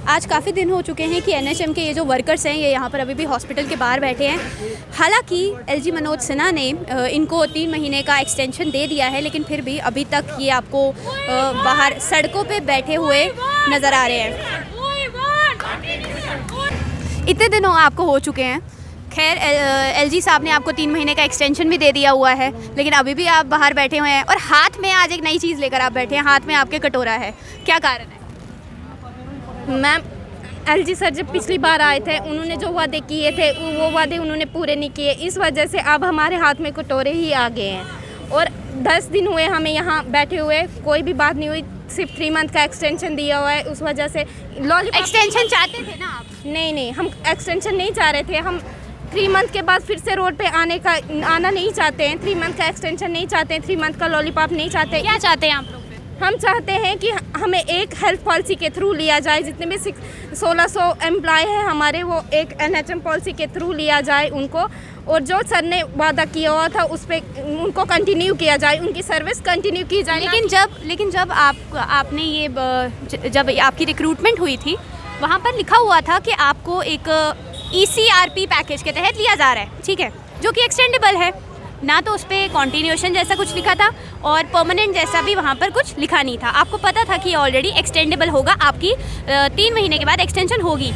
आज काफ़ी दिन हो चुके हैं कि एनएचएम के ये जो वर्कर्स हैं ये यहाँ पर अभी भी हॉस्पिटल के बाहर बैठे हैं। हालांकि एलजी मनोज सिन्हा ने इनको 3 महीने का एक्सटेंशन दे दिया है, लेकिन फिर भी अभी तक ये आपको बाहर सड़कों पे बैठे हुए नज़र आ रहे हैं। इतने दिनों आपको हो चुके हैं। खैर एलजी साहब ने आपको 3 महीने का एक्सटेंशन भी दे दिया हुआ है, लेकिन अभी भी आप बाहर बैठे हुए हैं और हाथ में आज एक नई चीज़ लेकर आप बैठे हैं। हाथ में आपके कटोरा है, क्या कारण है? मैम, एलजी सर जब पिछली बार आए थे उन्होंने जो वादे किए थे वो वादे उन्होंने पूरे नहीं किए। इस वजह से अब हमारे हाथ में कटोरे ही आ गए हैं और 10 दिन हुए हमें यहाँ बैठे हुए, कोई भी बात नहीं हुई। सिर्फ 3 मंथ का एक्सटेंशन दिया हुआ है, उस वजह से लॉलीपॉप। एक्सटेंशन चाहते थे ना आप? नहीं, हम एक्सटेंशन नहीं चाह रहे थे। हम 3 मंथ के बाद फिर से रोड पे आना नहीं चाहते हैं। 3 मंथ का एक्सटेंशन नहीं चाहते हैं, 3 मंथ का लॉलीपॉप नहीं चाहते। क्या चाहते हैं आप लोग? हम चाहते हैं कि हमें एक हेल्थ पॉलिसी के थ्रू लिया जाए। जितने भी 1600 एम्प्लॉय हैं हमारे, वो एक एनएचएम पॉलिसी के थ्रू लिया जाए उनको, और जो सर ने वादा किया हुआ था उस पर उनको कंटिन्यू किया जाए, उनकी सर्विस कंटिन्यू की जाए। लेकिन जब आपने ये जब आपकी रिक्रूटमेंट हुई थी, वहाँ पर लिखा हुआ था कि आपको एक ECRP पैकेज के तहत लिया जा रहा है, ठीक है, जो कि एक्सटेंडेबल है ना। तो उस पर कॉन्टिन्यूएशन जैसा कुछ लिखा था और परमानेंट जैसा भी वहाँ पर कुछ लिखा नहीं था। आपको पता था कि ऑलरेडी एक्सटेंडेबल होगा, आपकी 3 महीने के बाद एक्सटेंशन होगी।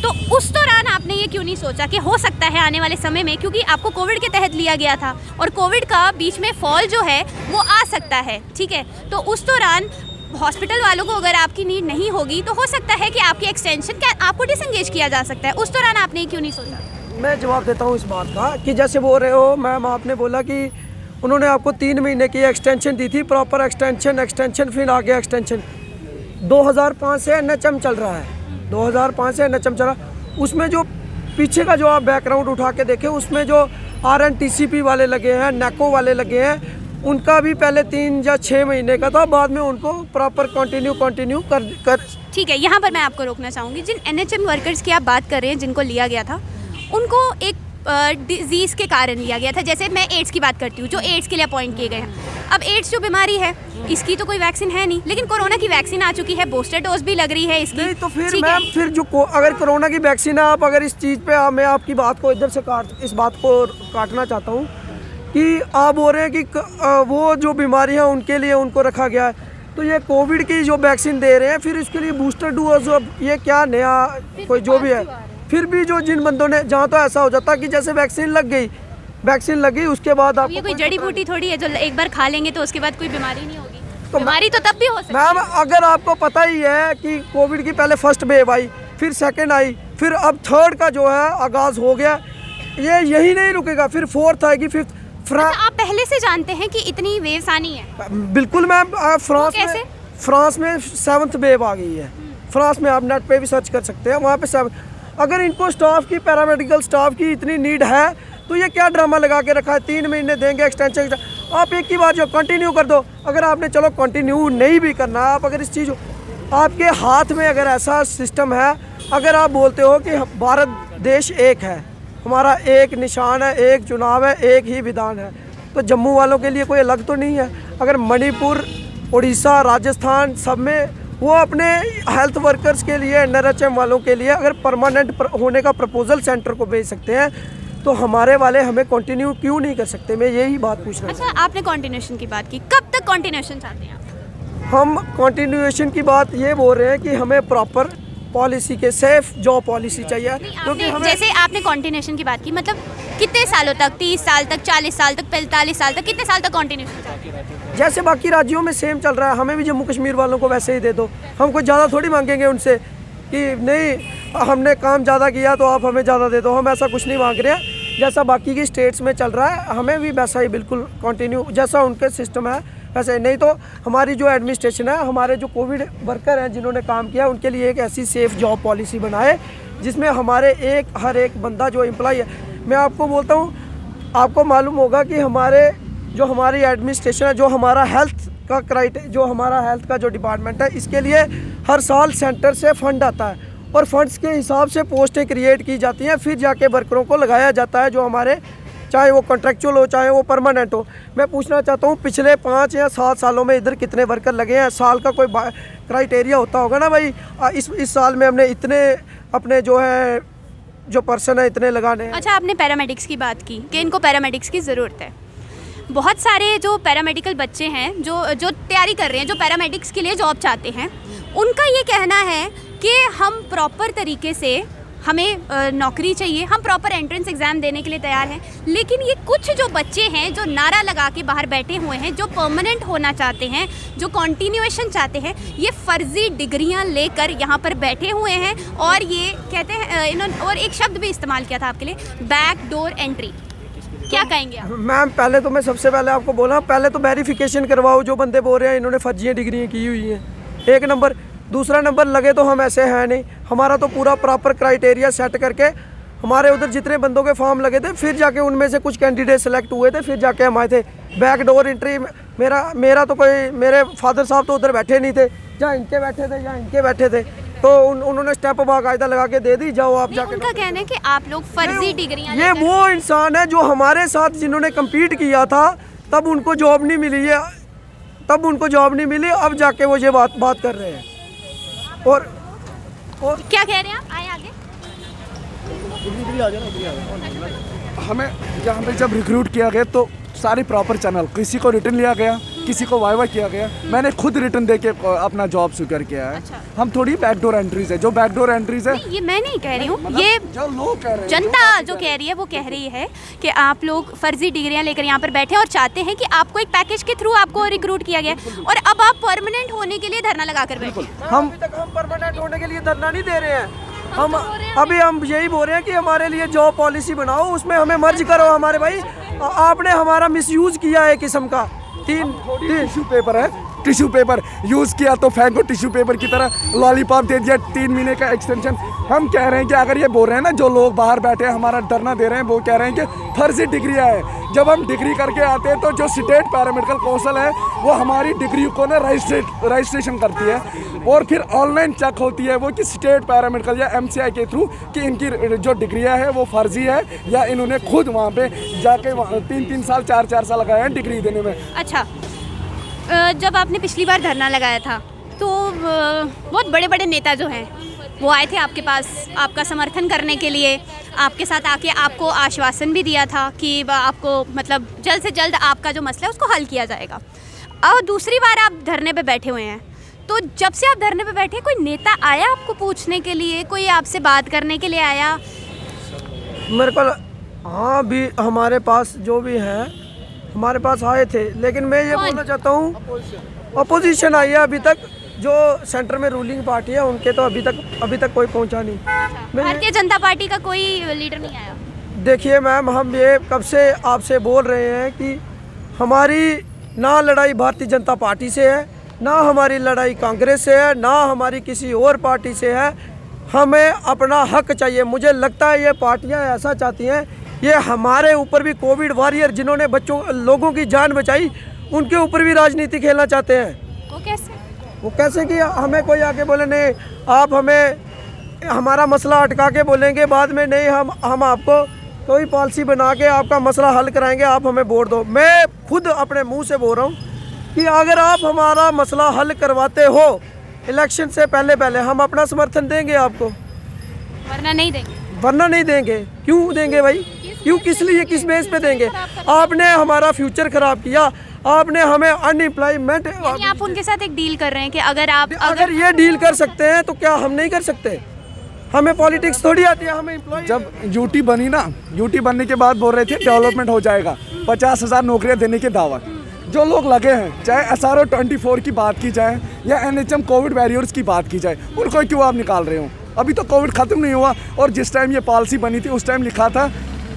तो उस दौरान आपने ये क्यों नहीं सोचा कि हो सकता है आने वाले समय में, क्योंकि आपको कोविड के तहत लिया गया था और कोविड का बीच में फॉल जो है वो आ सकता है, ठीक है। तो उस दौरान हॉस्पिटल वालों को अगर आपकी नीड नहीं होगी तो हो सकता है कि आपकी एक्सटेंशन आपको डिसएंगेज किया जा सकता है। उस दौरान आपने क्यों नहीं सोचा? मैं जवाब देता हूँ इस बात का कि जैसे बोल रहे हो मैम, आपने बोला कि उन्होंने आपको 3 महीने की एक्सटेंशन दी थी, प्रॉपर एक्सटेंशन फिर आगे एक्सटेंशन 2005 से एनएचएम चल रहा है। 2005 से एनएचएम चल रहा है। उसमें जो पीछे का जो आप बैकग्राउंड उठा के देखें, उसमें जो RNTCP वाले लगे हैं, NACO वाले लगे हैं, उनका भी पहले 3 या 6 महीने का था, बाद में उनको प्रॉपर कंटिन्यू कर ठीक है। यहाँ पर मैं आपको रोकना चाहूँगी। जिन एनएचएम वर्कर्स की आप बात कर रहे हैं, जिनको लिया गया था, उनको एक डिजीज़ के कारण लिया गया था। जैसे मैं एड्स की बात करती हूँ, जो एड्स के लिए अपॉइंट किए गए हैं। अब एड्स जो बीमारी है, इसकी तो कोई वैक्सीन है नहीं, लेकिन कोरोना की वैक्सीन आ चुकी है, बूस्टर डोज भी लग रही है इसकी। नहीं, तो फिर मैम, फिर जो अगर कोरोना की वैक्सीन है, आप अगर इस चीज़ पे मैं आपकी बात को इधर से इस बात को काटना चाहता हूँ कि आप बोल रहे हैं कि वो जो बीमारी है उनके लिए उनको रखा गया है। तो ये कोविड की जो वैक्सीन दे रहे हैं, फिर इसके लिए बूस्टर डोज, ये क्या नया कोई जो भी है, फिर भी जो जिन बंदों ने, जहाँ तो ऐसा हो जाता कि जैसे वैक्सीन लग गई उसके बाद आपको ये कोई जड़ी बूटी थोड़ी है जो एक बार खा लेंगे तो उसके बाद कोई बीमारी नहीं होगी। तो बीमारी तो तब भी हो सकती है। मैम, अगर आपको पता ही है कि कोविड की पहले फर्स्ट वेव आई, फिर सेकंड आई, फिर अब थर्ड का जो है आगाज हो गया, ये यही नहीं रुकेगा, फिर फोर्थ आएगी, फिफ्थ। आप पहले से जानते हैं कि इतनी वेव्स आनी है? बिल्कुल मैम। फ्रांस में 7th वेव आ गई है। फ्रांस में आप नेट पे भी सर्च कर सकते हैं, वहाँ पे 7। अगर इनको स्टाफ की, पैरामेडिकल स्टाफ की इतनी नीड है तो ये क्या ड्रामा लगा के रखा है? 3 महीने देंगे एक्सटेंशन। आप एक ही बात जो कंटिन्यू कर दो। अगर आपने चलो कंटिन्यू नहीं भी करना, आप अगर इस चीज़, आपके हाथ में अगर ऐसा सिस्टम है, अगर आप बोलते हो कि भारत देश एक है, हमारा एक निशान है, एक चुनाव है, एक ही विधान है, तो जम्मू वालों के लिए कोई अलग तो नहीं है? अगर मणिपुर, उड़ीसा, राजस्थान, सब में वो अपने हेल्थ वर्कर्स के लिए, एनएचएम वालों के लिए अगर परमानेंट होने का प्रपोजल सेंटर को भेज सकते हैं, तो हमारे वाले हमें कंटिन्यू क्यों नहीं कर सकते? मैं यही बात पूछ रहा हूँ। अच्छा, आपने कंटिन्यूएशन की बात की, कब तक कंटिन्यूएशन चाहते हैं आप? हम कंटिन्यूएशन की बात ये बोल रहे हैं कि हमें प्रॉपर पॉलिसी के सेफ जॉब पॉलिसी चाहिए, क्योंकि हमें, जैसे आपने कंटिन्यूएशन की बात की, मतलब कितने सालों तक? 30 साल तक, 40 साल तक, 45 साल तक, कितने साल तक कंटिन्यूएशन चाहते हैं? जैसे बाकी राज्यों में सेम चल रहा है, हमें भी जम्मू कश्मीर वालों को वैसे ही दे दो। हम कुछ ज़्यादा थोड़ी मांगेंगे उनसे कि नहीं हमने काम ज़्यादा किया तो आप हमें ज़्यादा दे दो। हम ऐसा कुछ नहीं मांग रहे हैं। जैसा बाकी की स्टेट्स में चल रहा है, हमें भी वैसा ही बिल्कुल कंटिन्यू, जैसा उनके सिस्टम है वैसे। नहीं तो हमारी जो एडमिनिस्ट्रेशन है, हमारे जो कोविड वर्कर हैं जिन्होंने काम किया, उनके लिए एक ऐसी सेफ जॉब पॉलिसी बनाए जिसमें हमारे हर एक बंदा जो एम्प्लॉय है, मैं आपको बोलता हूँ, आपको मालूम होगा कि हमारी एडमिनिस्ट्रेशन है, जो हमारा हेल्थ का जो डिपार्टमेंट है, इसके लिए हर साल सेंटर से फंड आता है और फंड्स के हिसाब से पोस्टें क्रिएट की जाती हैं, फिर जाके वर्करों को लगाया जाता है, जो हमारे, चाहे वो कॉन्ट्रेक्चुअल हो चाहे वो परमानेंट हो। मैं पूछना चाहता हूँ पिछले 5 या 7 सालों में इधर कितने वर्कर लगे हैं? साल का कोई क्राइटेरिया होता होगा ना भाई, इस साल में हमने इतने अपने जो है जो पर्सन है इतने लगाने हैं। अच्छा, आपने पैरामेडिक्स की बात की कि इनको पैरामेडिक्स की ज़रूरत है। बहुत सारे जो पैरामेडिकल बच्चे हैं जो तैयारी कर रहे हैं, जो पैरामेडिक्स के लिए जॉब चाहते हैं, उनका ये कहना है कि हम प्रॉपर तरीके से हमें नौकरी चाहिए, हम प्रॉपर एंट्रेंस एग्ज़ाम देने के लिए तैयार हैं, लेकिन ये कुछ जो बच्चे हैं जो नारा लगा के बाहर बैठे हुए हैं, जो परमानेंट होना चाहते हैं, जो कॉन्टिन्यूएशन चाहते हैं, ये फ़र्ज़ी डिग्रियां लेकर यहाँ पर बैठे हुए हैं। और ये कहते हैं इन्होंने और एक शब्द भी इस्तेमाल किया था आपके लिए, बैक डोर एंट्री। क्या कहेंगे आप? मैम पहले तो मैं सबसे पहले आपको बोला, पहले तो वेरिफिकेशन करवाओ। जो बंदे बोल रहे हैं इन्होंने फर्जी डिग्रियाँ की हुई हैं, एक नंबर। दूसरा नंबर, लगे तो हम ऐसे हैं नहीं, हमारा तो पूरा प्रॉपर क्राइटेरिया सेट करके हमारे उधर जितने बंदों के फॉर्म लगे थे, फिर जाके उनमें से कुछ कैंडिडेट सेलेक्ट हुए थे, फिर जाके हम आए थे। बैक डोर एंट्री मेरा तो कोई, मेरे फादर साहब तो उधर बैठे नहीं थे, जहाँ इनके बैठे थे, जहाँ इनके बैठे थे, तो उन्होंने स्टेप बाकायदा लगा के दे दी, जाओ आप जाके। उनका कहना है कि आप लोग फर्जी डिग्रियां ये वो इंसान है जो हमारे साथ जिन्होंने कम्पीट किया था, तब उनको जॉब नहीं मिली है, तब उनको जॉब नहीं मिली, अब जाके वो ये बात कर रहे हैं। और क्या कह रहे हैं आप? आए आगे। हमें यहाँ पे जब रिक्रूट किया गया तो सारे प्रॉपर चैनल, किसी को रिटर्न लिया गया, किसी को वाइवा किया गया। मैंने खुद रिटर्न दे के अपना जॉब स्वीकार किया है। अच्छा। हम थोड़ी बैकडोर एंट्रीज है, जो बैकडोर एंट्रीज है ये मैं नहीं कह रही हूँ, ये जो लोग कह रहे हैं, जनता जो कह रही है वो कह रही है कि आप लोग फर्जी डिग्रियां लेकर यहाँ पर बैठे हैं और चाहते हैं कि आपको एक पैकेज के थ्रू आपको रिक्रूट किया गया और अब आप परमानेंट होने के लिए धरना लगा कर बैठे। हम अभी तक हम परमानेंट होने के लिए धरना नहीं दे रहे हैं। हम यही बोल रहे हैं कि हमारे लिए जॉब पॉलिसी बनाओ, उसमें हमें मर्ज करो। हमारे भाई आपने हमारा मिसयूज किया है किस्म का। तीन टिश्यू पेपर है, टिश्यू पेपर यूज़ किया तो फेंको, टिश्यू पेपर की तरह लॉलीपॉप दे दिया, 3 महीने का एक्सटेंशन। हम कह रहे हैं कि अगर ये बोल रहे हैं ना, जो लोग बाहर बैठे हैं हमारा धरना दे रहे हैं, वो कह रहे हैं कि फर्जी डिग्रियाँ है। जब हम डिग्री करके आते हैं तो जो स्टेट पैरामेडिकल काउंसिल है वो हमारी डिग्री को ना रजिस्ट्रेशन करती है और फिर ऑनलाइन चेक होती है वो कि स्टेट पैरामेडिकल या MCI के थ्रू कि इनकी जो डिग्रियाँ है वो फर्जी है या इन्होंने खुद वहाँ पे जाके 3-3 साल 4-4 साल लगाए हैं डिग्री देने में। अच्छा, जब आपने पिछली बार धरना लगाया था तो बहुत बड़े बड़े नेता जो हैं वो आए थे आपके पास आपका समर्थन करने के लिए, आपके साथ आके आपको आश्वासन भी दिया था कि आपको मतलब जल्द से जल्द आपका जो मसला है उसको हल किया जाएगा। और दूसरी बार आप धरने पे बैठे हुए हैं, तो जब से आप धरने पे बैठे कोई नेता आया आपको पूछने के लिए, कोई आपसे बात करने के लिए आया? मेरे को हाँ भी हमारे पास जो भी हैं हमारे पास आए थे, लेकिन मैं ये बोलना चाहता हूँ अपोजिशन आई है। अभी तक जो सेंटर में रूलिंग पार्टी है उनके तो अभी तक कोई पहुंचा नहीं। भारतीय जनता पार्टी का कोई लीडर नहीं आया? देखिए मैम, हम ये कब से आपसे बोल रहे हैं कि हमारी ना लड़ाई भारतीय जनता पार्टी से है, ना हमारी लड़ाई कांग्रेस से है, ना हमारी किसी और पार्टी से है। हमें अपना हक चाहिए। मुझे लगता है ये पार्टियां ऐसा चाहती हैं, ये हमारे ऊपर भी कोविड वॉरियर जिन्होंने लोगों की जान बचाई उनके ऊपर भी राजनीति खेलना चाहते हैं। वो कैसे कि हमें कोई आके बोले नहीं आप हमें हमारा मसला अटका के बोलेंगे बाद में नहीं हम आपको कोई पॉलिसी बना के आपका मसला हल कराएंगे, आप हमें वोट दो। मैं खुद अपने मुंह से बोल रहा हूँ कि अगर आप हमारा मसला हल करवाते हो इलेक्शन से पहले हम अपना समर्थन देंगे आपको, वरना नहीं देंगे। क्यों देंगे भाई? क्यों, किस लिए, किस बेस पे देंगे? आपने हमारा फ्यूचर खराब किया, आपने हमें अनएम्प्लॉयमेंट। आप उनके साथ एक डील कर रहे हैं कि अगर ये डील कर सकते हैं तो क्या हम नहीं कर सकते? हमें पॉलिटिक्स थोड़ी आती है, हमें एम्प्लॉय। जब यूटी बनी ना, यूटी बनने के बाद बोल रहे थे डेवलपमेंट हो जाएगा, 50,000 नौकरियां देने के दावा। जो लोग लगे हैं, चाहे SRO 24 की बात की जाए या NHM कोविड वॉरियर्स की बात की जाए, उनको क्यों आप निकाल रहे हो? अभी तो कोविड ख़त्म नहीं हुआ और जिस टाइम ये पॉलिसी बनी थी उस टाइम लिखा था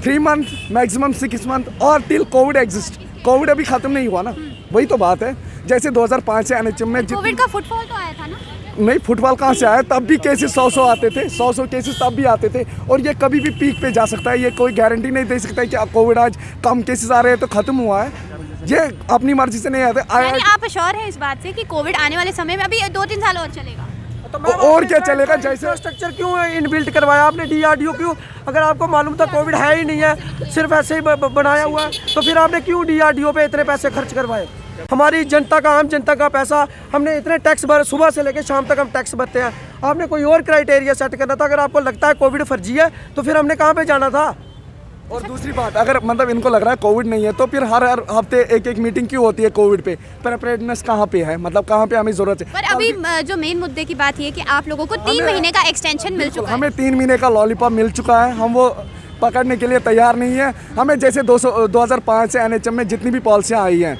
3 मंथ मैक्सिमम 6 मंथ और टिल कोविड एग्जिस्ट। कोविड अभी ख़त्म नहीं हुआ ना, वही तो बात है। जैसे 2005 से NHM में कोविड का फुटफॉल तो आया था ना? नहीं, फुटबॉल कहाँ से आया? तब भी केसेस 100 आते थे, 100 केसेस तब भी आते थे और ये कभी भी पीक पे जा सकता है। ये कोई गारंटी नहीं दे सकता है कि कोविड आज कम केसेस आ रहे हैं तो ख़त्म हुआ है। ये अपनी मर्जी से नहीं आते। यानी आप श्योर है इस बात से कि कोविड आने वाले समय में अभी 2-3 साल और चलेगा? और क्या चलेगा? जैसे स्ट्रक्चर क्यों इनबिल्ट करवाया आपने? DRDO क्यों? अगर आपको मालूम था कोविड है ही नहीं है, सिर्फ ऐसे ही बनाया हुआ है, तो फिर आपने क्यों DRDO पे इतने पैसे खर्च करवाए? हमारी जनता का, आम जनता का पैसा हमने इतने टैक्स भर, सुबह से लेकर शाम तक हम टैक्स भरते हैं। आपने कोई और क्राइटेरिया सेट करना था। अगर आपको लगता है कोविड फर्जी है तो फिर हमने कहाँ पे जाना था। और दूसरी बात, अगर मतलब इनको लग रहा है कोविड नहीं है तो फिर हर हफ्ते एक मीटिंग क्यों होती है कोविड पे? प्रिपरेडनेस कहाँ पे है, मतलब कहाँ पे हमें ज़रूरत है? पर अभी जो मेन मुद्दे की बात ये है कि आप लोगों को 3 महीने का एक्सटेंशन मिल चुका है। हमें 3 महीने का लॉलीपॉप मिल चुका है, हम वो पकड़ने के लिए तैयार नहीं है। हमें जैसे 2005 से NHM में जितनी भी पॉलिसियाँ आई हैं,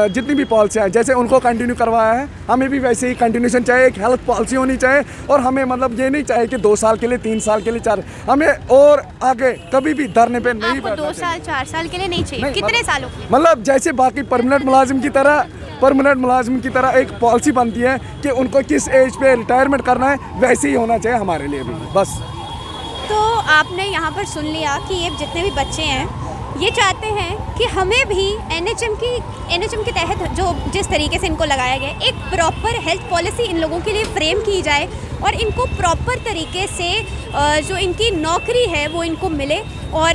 जितनी भी पॉलिसियाँ हैं, जैसे उनको कंटिन्यू करवाया है, हमें भी वैसे ही कंटिन्यूशन चाहिए। एक हेल्थ पॉलिसी होनी चाहिए और हमें मतलब ये नहीं चाहिए कि 2 साल के लिए, 3 साल के लिए, 4, हमें और आगे कभी भी धरने पे नहीं आपको 2 साल 4 साल के लिए नहीं चाहिए, नहीं, कितने सालों के लिए? मतलब जैसे बाकी परमानेंट मुलाजिम की तरह एक पॉलिसी बनती है कि उनको किस एज पे रिटायरमेंट करना है, वैसे ही होना चाहिए हमारे लिए भी, बस। तो आपने यहाँ पर सुन लिया कि ये जितने भी बच्चे हैं ये चाहते हैं कि हमें भी NHM के तहत जो जिस तरीके से इनको लगाया गया है, एक प्रॉपर हेल्थ पॉलिसी इन लोगों के लिए फ्रेम की जाए और इनको प्रॉपर तरीके से जो इनकी नौकरी है वो इनको मिले। और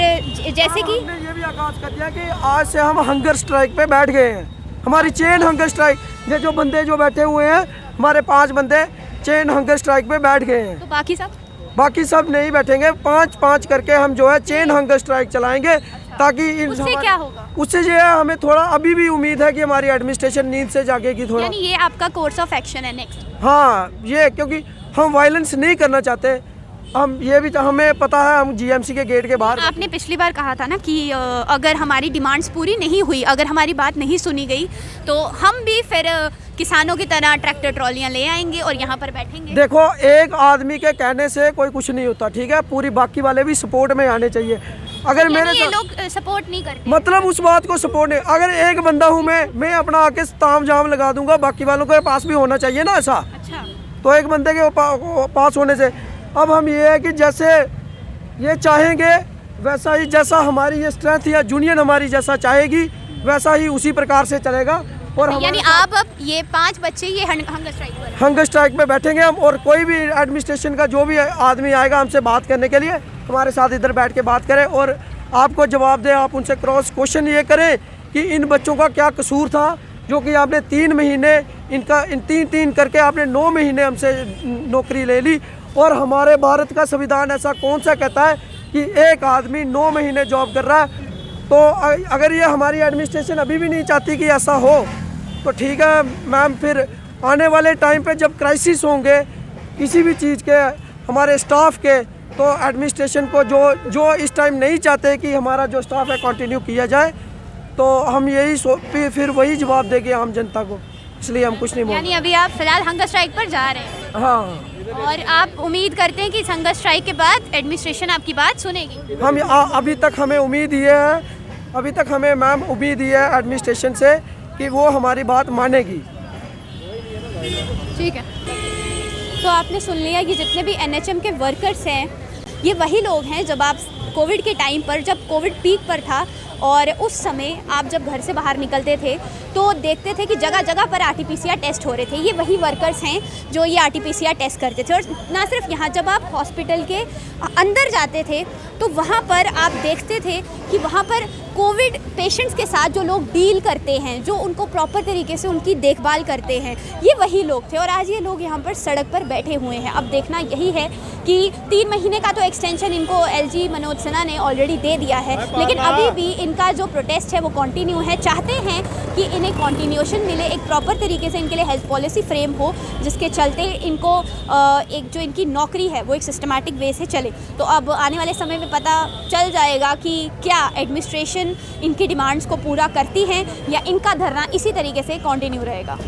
जैसे कि हमने ये भी आगाज कर दिया कि आज से हम हंगर स्ट्राइक पे बैठ गए हैं। हमारी चेन हंगर स्ट्राइक, ये जो बंदे जो बैठे हुए हैं, हमारे 5 बंदे चेन हंगर स्ट्राइक पे बैठ गए हैं। तो बाकी सब नहीं बैठेंगे। 5-5 करके हम जो है चेन हंगर स्ट्राइक चलाएंगे, ताकि उससे क्या होगा? उससे जो है हमें थोड़ा अभी भी उम्मीद है कि हमारी एडमिनिस्ट्रेशन नींद से जागेगी थोड़ा। यानी ये आपका कोर्स ऑफ एक्शन है नेक्स्ट? हाँ, ये क्योंकि हम वायलेंस नहीं करना चाहते। हम ये भी हमें पता है, हम GMC के गेट के बाहर। आपने पिछली बार कहा था ना कि अगर हमारी डिमांड्स पूरी नहीं हुई, अगर हमारी बात नहीं सुनी गई तो हम भी फिर किसानों की तरह ट्रैक्टर ट्रॉलियां ले आएंगे और यहाँ पर बैठेंगे। देखो, एक आदमी के कहने से कोई कुछ नहीं होता, ठीक है? पूरी बाकी वाले भी सपोर्ट में आने चाहिए। अगर मेरे ये लोग सपोर्ट नहीं करते, मतलब उस बात को सपोर्ट नहीं, अगर एक बंदा हूँ मैं अपना आके ताम जाम लगा दूंगा, बाकी वालों के पास भी होना चाहिए ना ऐसा। अच्छा, तो एक बंदे के पास होने से अब हम ये है कि जैसे ये चाहेंगे वैसा ही, जैसा हमारी ये स्ट्रेंथ या यूनियन हमारी जैसा चाहेगी वैसा ही उसी प्रकार से चलेगा। और यानी आप अब ये 5 बच्चे ये हंगर स्ट्राइक पे बैठेंगे हम, और कोई भी एडमिनिस्ट्रेशन का जो भी आदमी आएगा हमसे बात करने के लिए, हमारे साथ इधर बैठ के बात करें और आपको जवाब दे। आप उनसे क्रॉस क्वेश्चन ये करें कि इन बच्चों का क्या कसूर था जो कि आपने 3 महीने इनका 3 करके आपने 9 महीने हमसे नौकरी ले ली। और हमारे भारत का संविधान ऐसा कौन सा कहता है कि एक आदमी 9 महीने जॉब कर रहा है? तो अगर ये हमारी एडमिनिस्ट्रेशन अभी भी नहीं चाहती कि ऐसा हो तो ठीक है मैम, फिर आने वाले टाइम पे जब क्राइसिस होंगे किसी भी चीज़ के, हमारे स्टाफ के, तो एडमिनिस्ट्रेशन को जो इस टाइम नहीं चाहते कि हमारा जो स्टाफ है कंटिन्यू किया जाए, तो हम यही फिर वही जवाब देंगे आम जनता को। इसलिए हम कुछ नहीं बोल। यानी अभी आप फिलहाल हंगर स्ट्राइक पर जा रहे हैं? हाँ, और आप उम्मीद करते हैं कि इस हंगर स्ट्राइक के बाद एडमिनिस्ट्रेशन आपकी बात सुनेगी? हम अभी तक हमें उम्मीद ये है, अभी तक हमें मैम उम्मीद ये है एडमिनिस्ट्रेशन से कि वो हमारी बात मानेगी। ठीक है, तो आपने सुन लिया, ये जितने भी NHM के वर्कर्स हैं ये वही लोग हैं जब आप कोविड के टाइम पर, जब कोविड पीक पर था और उस समय आप जब घर से बाहर निकलते थे तो देखते थे कि जगह जगह पर RT-PCR टेस्ट हो रहे थे। ये वही वर्कर्स हैं जो ये RT-PCR टेस्ट करते थे। और ना सिर्फ यहाँ, जब आप हॉस्पिटल के अंदर जाते थे तो वहाँ पर आप देखते थे कि वहाँ पर कोविड पेशेंट्स के साथ जो लोग डील करते हैं, जो उनको प्रॉपर तरीके से उनकी देखभाल करते हैं, ये वही लोग थे। और आज ये लोग यहाँ पर सड़क पर बैठे हुए हैं। अब देखना यही है कि 3 महीने का तो एक्सटेंशन इनको LG मनोज सिन्हा ने ऑलरेडी दे दिया है, लेकिन अभी भी इनका जो प्रोटेस्ट है वो कंटिन्यू है। चाहते हैं कि इन्हें कंटिन्यूएशन मिले, एक प्रॉपर तरीके से इनके लिए हेल्थ पॉलिसी फ्रेम हो जिसके चलते इनको एक जो इनकी नौकरी है वो एक सिस्टमैटिक वे से चले। तो अब आने वाले समय में पता चल जाएगा कि क्या एडमिनिस्ट्रेशन इनकी डिमांड्स को पूरा करती है या इनका धरना इसी तरीके से कंटिन्यू रहेगा।